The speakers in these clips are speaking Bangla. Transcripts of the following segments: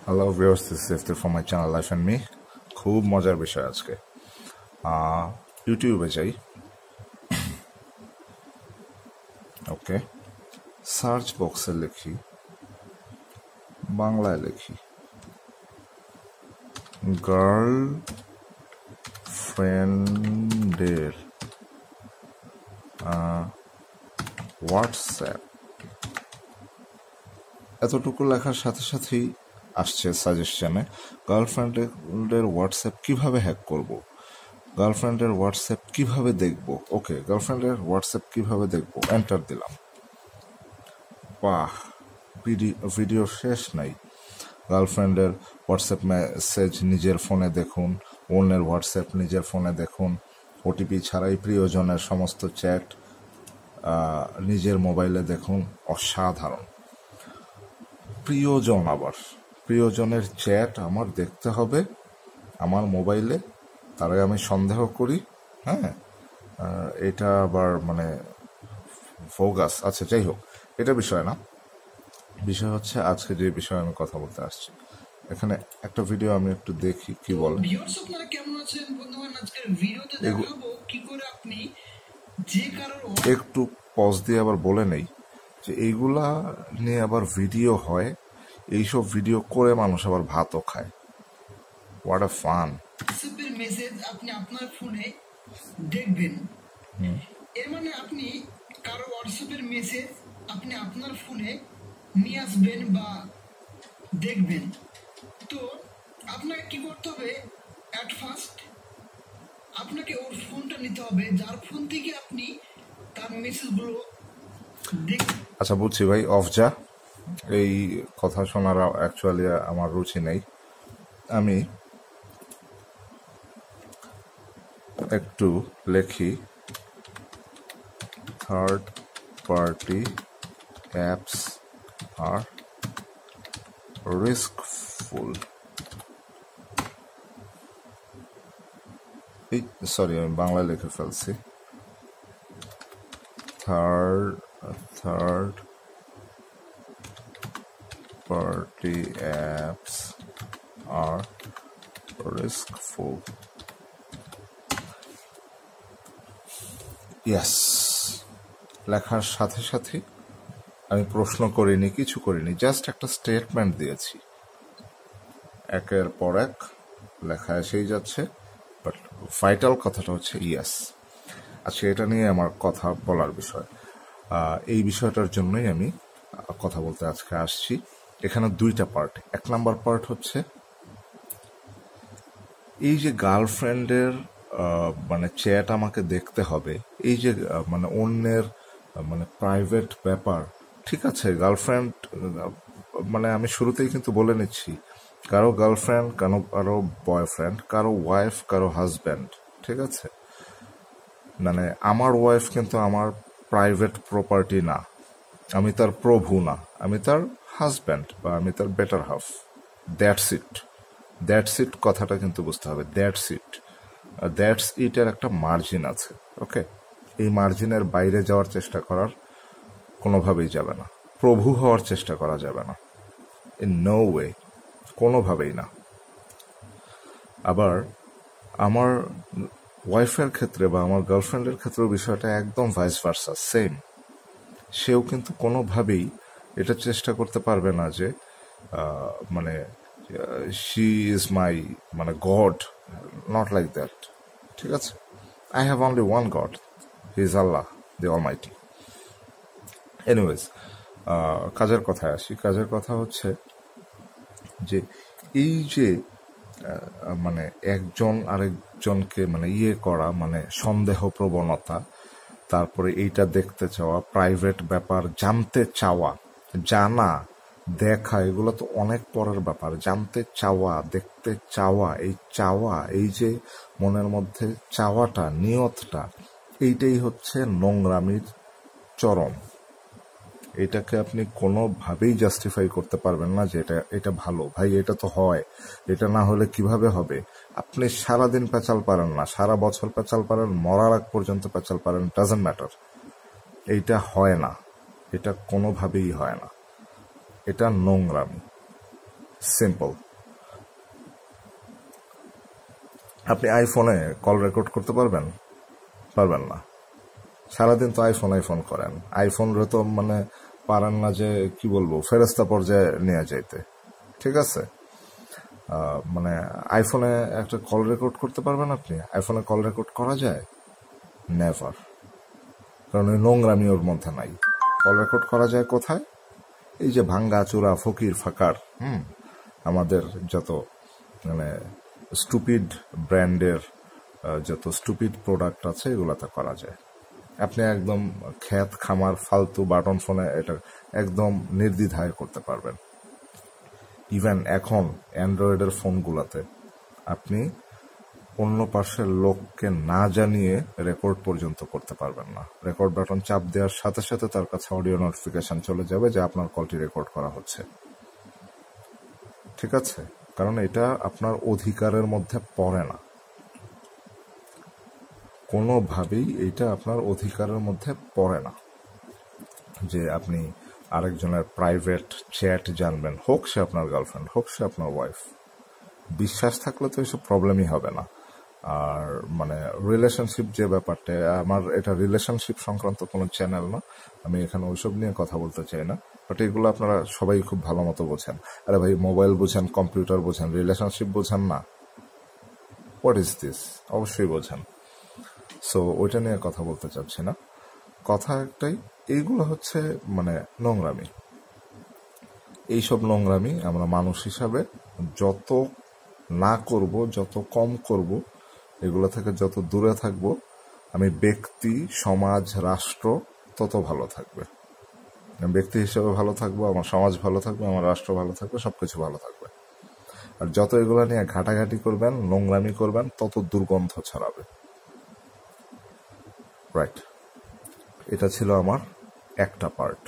Hello viewers, this is Iftir from my channel Life and Me. খুব মজার বিষয় আজকে ইউটিউবে যাই। ওকে, সার্চ বক্সে লিখি, বাংলায় লিখি গার্লফ্রেন্ডের হোয়াটসঅ্যাপ। এতটুকু লেখার সাথে সাথেই আসছে সাজেশনে গার্লফ্রেন্ডের হোয়াটসঅ্যাপ কিভাবে হ্যাক করব, গার্লফ্রেন্ডের হোয়াটসঅ্যাপ কিভাবে দেখব। ওকে, গার্লফ্রেন্ডের হোয়াটসঅ্যাপ কিভাবে দেখব, এন্টার দিলাম। বাহ, ভিডিও শেষ নাই। গার্লফ্রেন্ডের হোয়াটসঅ্যাপ মেসেজ নিজের ফোনে দেখুন, অন্যের হোয়াটসঅ্যাপ নিজের ফোনে দেখুন, ওটিপি ছাড়াই প্রিয়জনের সমস্ত চ্যাট নিজের মোবাইলে দেখুন। অসাধারণ। প্রিয়জন, আবার প্রিয়জনের চ্যাট আমার দেখতে হবে আমার মোবাইলে, তারাই আমি সন্দেহ করি। হ্যাঁ, এটা আবার মানে ফোকাস। আচ্ছা, যাই হোক, এটা বিষয় না। বিষয় হচ্ছে আজকে যে বিষয়ে আমি কথা বলতে আসছি। এখানে একটা ভিডিও আমি একটু দেখি কি বলে। আপনারা কেমন আছেন বন্ধুগণ? আজকের ভিডিওতে দেখাবো কি করে আপনি যে কারোর একটু পজ দিয়ে আবার বলে নেই যে এইগুলা নিয়ে আবার ভিডিও হয়, এইসব ভিডিও করে মানুষ আবার ভাতও খায়। What a fun. হোয়াটসঅ্যাপের মেসেজ আপনি আপনার ফোনে দেখবেন। এর মানে আপনি কারো হোয়াটসঅ্যাপের মেসেজ আপনি আপনার ফোনে নিয়ে আসবেন বা দেখবেন। তো আপনাকে কি করতে হবে? অ্যাট ফার্স্ট আপনাকে ওর ফোনটা নিতে হবে, যার ফোন থেকে আপনি তার মেসেজগুলো দেখবেন। আচ্ছা, বুঝছি ভাই, অফ যা। এই কথা শোনার অ্যাকচুয়ালি আমার রুচি নেই। আমি একটু লেখি থার্ড পার্টি অ্যাপস আর রিস্কফুল। এই সরি, আমি বাংলায় লিখে ফেলছি। Third party apps are riskful. Yes, লেখার সাথে সাথে আমি প্রশ্ন করিনি, কিছু করিনি, জাস্ট একটা স্টেটমেন্ট দিয়েছি। একের পর এক লেখা এসেই যাচ্ছে, বাট ভাইটাল কথাটা হচ্ছে ইয়েস। আচ্ছা, এটা নিয়ে আমার কথা বলার বিষয়। এই বিষয়টার জন্যই আমি কথা বলতে আজকে আসছি। এখানে দুইটা পার্ট। এক নাম্বার পার্ট হচ্ছে এই যে গার্লফ্রেন্ডের মানে চ্যাট আমাকে দেখতে হবে, এই যে মানে অন্যের মানে প্রাইভেট ব্যাপার। ঠিক আছে, গার্লফ্রেন্ড মানে আমি শুরুতেই কিন্তু বলে নিচ্ছি, কারো গার্লফ্রেন্ড, কারো বয়ফ্রেন্ড, কারো ওয়াইফ, কারো হাজব্যান্ড। ঠিক আছে, মানে আমার ওয়াইফ কিন্তু আমার প্রাইভেট প্রপার্টি না, আমি তার প্রভু না, আমি তার হাজব্যান্ড বা আমি তার better half. That's it. That's it কথাটা কিন্তু বুঝতে হবে। That's it. দ্যাটস ইটের একটা মার্জিন আছে। ওকে, এই মার্জিনের বাইরে যাওয়ার চেষ্টা করার কোনোভাবেই যাবে না। প্রভু হওয়ার চেষ্টা করা যাবে না, ইন নো ওয়ে, কোনোভাবেই না। আবার আমার ওয়াইফের ক্ষেত্রে বা আমার গার্লফ্রেন্ডের ক্ষেত্রেও বিষয়টা একদম ভাইস ভার্সা, সেম। সেও কিন্তু কোনোভাবেই এটা চেষ্টা করতে পারবে না যে মানে শি ইজ মাই মানে গড, নট লাইক দ্যাট। ঠিক আছে, I have only one god, he is Allah the Almighty. Anyways, কাজের কথায় আসি। কাজের কথা হচ্ছে যে এই যে মানে একজন আরেকজনকে মানে করা, মানে সন্দেহ প্রবণতা, তারপরে এইটা দেখতে চাওয়া, প্রাইভেট ব্যাপার জানতে চাওয়া, জানা দেখা, এগুলো তো অনেক পরের ব্যাপার। জানতে চাওয়া, দেখতে চাওয়া, এই যে মনের মধ্যে চাওয়াটা, নিয়তটা, এইটাই হচ্ছে নোংরামির চরম। এটাকে আপনি কোনোভাবেই জাস্টিফাই করতে পারবেন না যে এটা ভালো। ভাই, এটা তো হয়, এটা না হলে কিভাবে হবে? আপনি সারাদিন পেঁচাল পারেন না, সারা বছর পেঁচাল পারেন, মরার আগ পর্যন্ত পেঁচাল পারেন, ডাজন্ট ম্যাটার। এইটা হয় না, এটা কোনোভাবেই হয় না, এটা নোংরামি। সিম্পল। আপনি আইফোনে কল রেকর্ড করতে পারবেন? পারবেন না। সারাদিন তো আইফোন করেন, আইফোনরে তো মানে পারেন না যে কি বলবো ফেরেস্তা পর্যায়ে নিয়ে যাইতে, ঠিক আছে? মানে আইফোনে একটা কল রেকর্ড করতে পারবেন আপনি? আইফোনে কল রেকর্ড করা যায়? নেভার। কারণ ওই নোংরামি ওর মধ্যে নাই। কল রেকর্ড করা যায় কোথায়? এই যে ভাঙ্গা চূড়া ফকির ফাকার আমাদের যত মানে স্টুপিড ব্র্যান্ডের যত স্টুপিড প্রোডাক্ট আছে এগুলাতে করা যায়। আপনি একদম খ্যাত খামার ফালতু বাটন ফোনে এটা একদম নির্দ্বিধায় করতে পারবেন। ইভেন এখন অ্যান্ড্রয়েডের ফোনগুলোতে আপনি অন্য পাশের লোককে না জানিয়ে রেকর্ড পর্যন্ত করতে পারবেন না। রেকর্ড বাটন চাপ দেওয়ার সাথে সাথে তার কাছে অডিও নোটিফিকেশন চলে যাবে যে আপনার কলটি রেকর্ড করা হচ্ছে, ঠিক আছে? কারণ এটা আপনার অধিকারের মধ্যে পড়ে না, কোনোভাবেই এটা আপনার অধিকারের মধ্যে পড়ে না যে আপনি আরেকজনের প্রাইভেট চ্যাট জানবেন, হোক সে আপনার গার্লফ্রেন্ড, হোক সে আপনার ওয়াইফ। বিশ্বাস থাকলে তো এসব প্রবলেমই হবে না। আর মানে রিলেশনশিপ যে ব্যাপারটা, আমার এটা রিলেশনশিপ সংক্রান্ত কোনো চ্যানেল না, আমি এখানে ওইসব নিয়ে কথা বলতে চাই না, বাট এগুলো আপনারা সবাই খুব ভালো মতো বোঝেন। আরে ভাই, মোবাইল বোঝেন, কম্পিউটার বোঝেন, রিলেশনশিপ বোঝেন না? What is this? অবশ্যই বোঝেন। সো ওইটা নিয়ে কথা বলতে চাচ্ছি না, কথা একটাই, এইগুলো হচ্ছে মানে নোংরামি। এইসব নোংরামি আমরা মানুষ হিসাবে যত না করব, যত কম করব, এগুলো থেকে যত দূরে থাকব, আমি ব্যক্তি, সমাজ, রাষ্ট্র তত ভালো থাকবে। আমি ব্যক্তি হিসেবে ভালো থাকবো, আমার সমাজ ভালো থাকবে, আমার রাষ্ট্র ভালো থাকবে, সবকিছু ভালো থাকবে। আর যত এগুলো নিয়ে ঘাটাঘাটি করবেন, নোংরামি করবেন, তত দুর্গন্ধ ছড়াবে। রাইট, এটা ছিল আমার একটা পার্ট।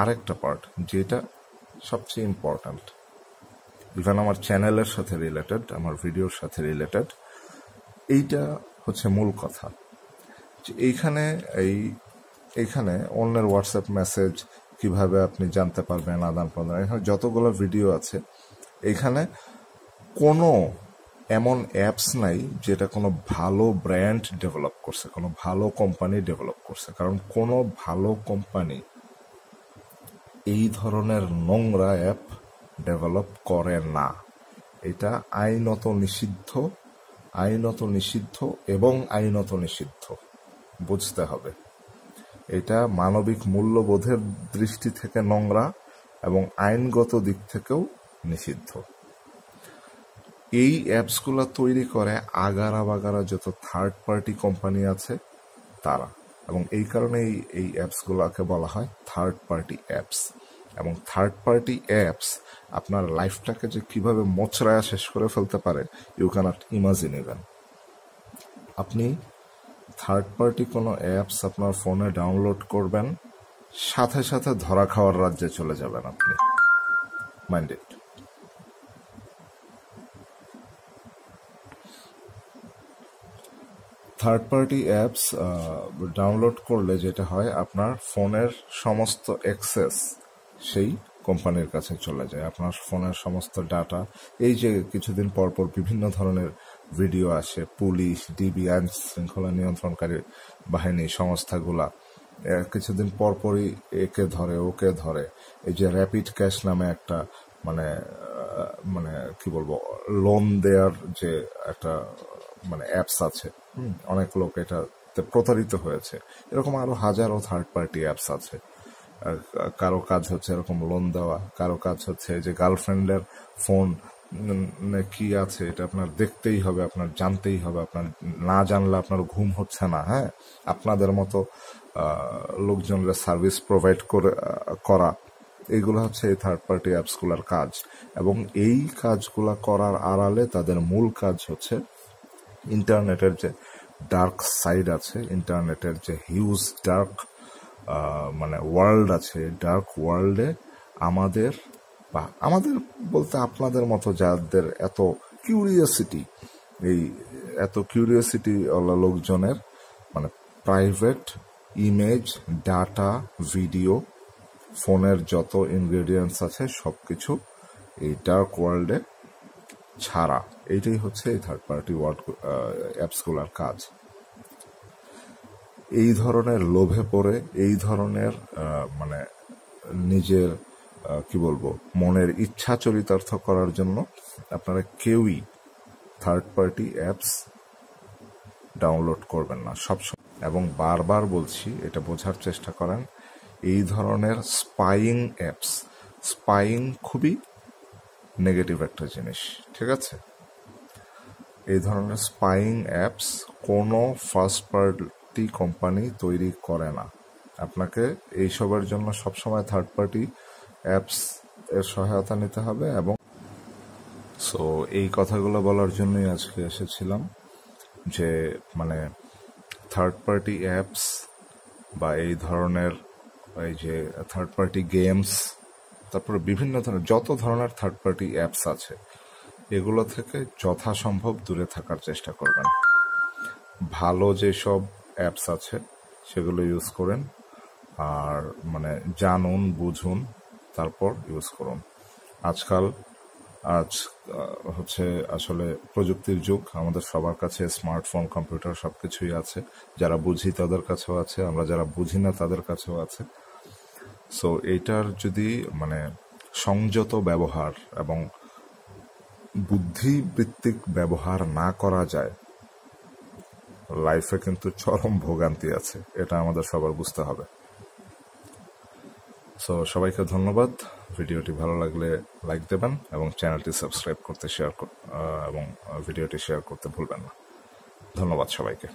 আরেকটা পার্ট যেটা সবচেয়ে ইম্পর্ট্যান্ট, ইভেন আমার চ্যানেলের সাথে রিলেটেড, আমার ভিডিওর সাথে রিলেটেড, এইটা হচ্ছে মূল কথা। যে এইখানে অন্যের হোয়াটসঅ্যাপ মেসেজ কিভাবে আপনি জানতে পারবেন, আদান প্রদান, এখানে যতগুলো ভিডিও আছে, এখানে কোনো এমন অ্যাপস নাই যেটা কোনো ভালো ব্র্যান্ড ডেভেলপ করছে, কোনো ভালো কোম্পানি ডেভেলপ করছে। কারণ কোনো ভালো কোম্পানি এই ধরনের নোংরা অ্যাপ ডেভেলপ করে না। এটা আইনত নিষিদ্ধ এবং আইনত নিষিদ্ধ, বুঝতে হবে। এটা মানবিক মূল্যবোধের দৃষ্টি থেকে নোংরা এবং আইনগত দিক থেকেও নিষিদ্ধ। এই অ্যাপসগুলো তৈরি করে আগারা বাগারা যত থার্ড পার্টি কোম্পানি আছে তারা, এবং এই কারণে এই অ্যাপসগুলোকে বলা হয় থার্ড পার্টি অ্যাপস। এবং থার্ড পার্টি অ্যাপস আপনার লাইফটাকে যে কিভাবে মোচড়ায়া শেষ করে ফেলতে পারে, ইউ ক্যানট ইমাজিন ইভেন। আপনি থার্ড পার্টি কোনো অ্যাপস আপনার ফোনে ডাউনলোড করবেন, সাথে সাথে ধরা খাওয়ার রাজ্যে চলে যাবেন আপনি। Mind it. Third party apps download করলে যেটা হয়, আপনার ফোনের সমস্ত অ্যাক্সেস সেই কোম্পানির কাছে চলে যায়। আপনার ফোনের সমস্ত ডাটা, এই যে কিছুদিন পর পর বিভিন্ন ধরনের ভিডিও আসে, পুলিশ, ডিবি, আইন শৃঙ্খলা নিয়ন্ত্রণকারী বাহিনী সংস্থাগুলা কিছুদিন পর পরই একে ধরে ওকে ধরে। এই যে র্যাপিড ক্যাশ নামে একটা মানে কি বলবো, লোন দেওয়ার যে একটা মানে অ্যাপস আছে, অনেক লোক এটাতে প্রতারিত হয়েছে। এরকম আরো হাজারো থার্ড পার্টি অ্যাপস আছে। কারো কাজ হচ্ছে এরকম লোন দেওয়া, কারো কাজ হচ্ছে যে গার্লফ্রেন্ডের ফোন কি আছে এটা আপনার দেখতেই হবে, আপনার জানতেই হবে, আপনার না জানলে আপনার ঘুম হচ্ছে না। হ্যাঁ, আপনাদের মতো লোকজনের সার্ভিস প্রোভাইড করা, এইগুলো হচ্ছে এই থার্ড পার্টি অ্যাপসগুলোর কাজ। এবং এই কাজগুলা করার আড়ালে তাদের মূল কাজ হচ্ছে ইন্টারনেটের যে ডার্ক সাইড আছে, ইন্টারনেটের যে হিউজ ডার্ক মানে ওয়ার্ল্ড আছে, ডার্ক ওয়ার্ল্ডে আমাদের বলতে আপনাদের মতো যাদের এত কিউরিওসিটি ওলা লোকজনের মানে প্রাইভেট ইমেজ, ডাটা, ভিডিও, ফোনের যত ইনগ্রেডিয়েন্টস আছে সবকিছু এই ডার্ক ওয়ার্ল্ডে ছাড়া। এইটাই হচ্ছে এই থার্ড পার্টি অ্যাপসগুলোর কাজ। এই ধরনের লোভে পড়ে, এই ধরনের মানে নিজের কি বলবো, মনের ইচ্ছা চরিতার্থ করার জন্য আপনারা কেউই থার্ড পার্টি অ্যাপস ডাউনলোড করবেন না সবসময়। এবং বারবার বলছি, এটা বোঝার চেষ্টা করেন, এই ধরনের স্পাইং অ্যাপস, স্পাইং খুবই নেগেটিভ একটা জিনিস, ঠিক আছে? এই ধরনের স্পাইং অ্যাপস কোনো ফার্স্ট পার্টি কোম্পানি তৈরি করে না। আপনাকে এইসবের জন্য সবসময় থার্ড পার্টি অ্যাপস এর সহায়তা নিতে হবে। এবং সো এই কথাগুলো বলার জন্যই আজকে এসেছিলাম যে মানে থার্ড পার্টি অ্যাপস বা এই ধরনের এই যে থার্ড পার্টি গেমস, তারপরে বিভিন্ন ধরনের যত ধরনের থার্ড পার্টি অ্যাপস আছে, এগুলো থেকে যথাসম্ভব দূরে থাকার চেষ্টা করবেন। ভালো যেসব অ্যাপস আছে সেগুলো ইউজ করেন, আর মানে জানুন, বুঝুন, তারপর ইউজ করুন। আজ হচ্ছে আসলে প্রযুক্তির যুগ, আমাদের সবার কাছে স্মার্টফোন, কম্পিউটার সবকিছুই আছে। যারা বুঝি তাদের কাছেও আছে, আমরা যারা বুঝি না তাদের কাছেও আছে। সো এইটার যদি মানে সংযত ব্যবহার এবং বুদ্ধিবৃত্তিক ব্যবহার না করা যায়, লাইফে কিন্তু চরম ভোগান্তি আছে, এটা আমাদের সবার বুঝতে হবে। সো সবাইকে ধন্যবাদ। ভিডিওটি ভালো লাগলে লাইক দেবেন এবং চ্যানেলটি সাবস্ক্রাইব করতে এবং ভিডিওটি শেয়ার করতে ভুলবেন না। ধন্যবাদ সবাইকে।